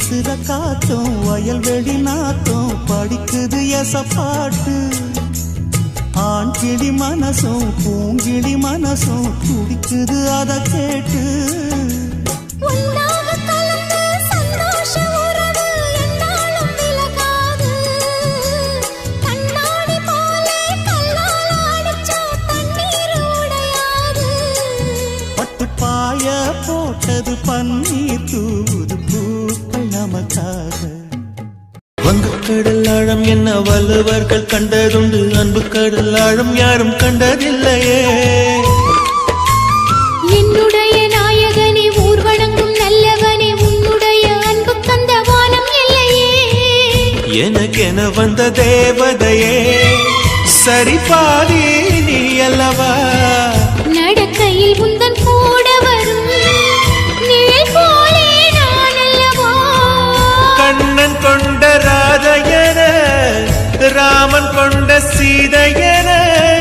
வீசுற காத்தும் வயல்வெளி நாத்தும் படிக்குது எசப்பாட்டு ஆண் கிளி மனசும் பூங்கிளி மனசும் துடிக்குது அத கேட்டு பாய போட்டது பன்னீர் தூது பூக்கள் நமக்காக வங்கக்கடல் ஆழம் என்ன வள்ளுவர்கள் கண்டதுண்டு அன்பு கடல் ஆழம் யாரும் கண்டதில்லையே என்னுடைய நாயகனே ஊர் வணங்கும் நல்லவனே உன்னுடைய அன்பு கந்த வானம் இல்லையே எனக்கென வந்த தேவதையே சரி பாதி நீ அல்லவா நடக்கையில் உந்தன் கூட வரும் நிழல் போலே நான் அல்லவா கண்ணன் கொண்ட ராதையன ராமன் கொண்ட சீதையன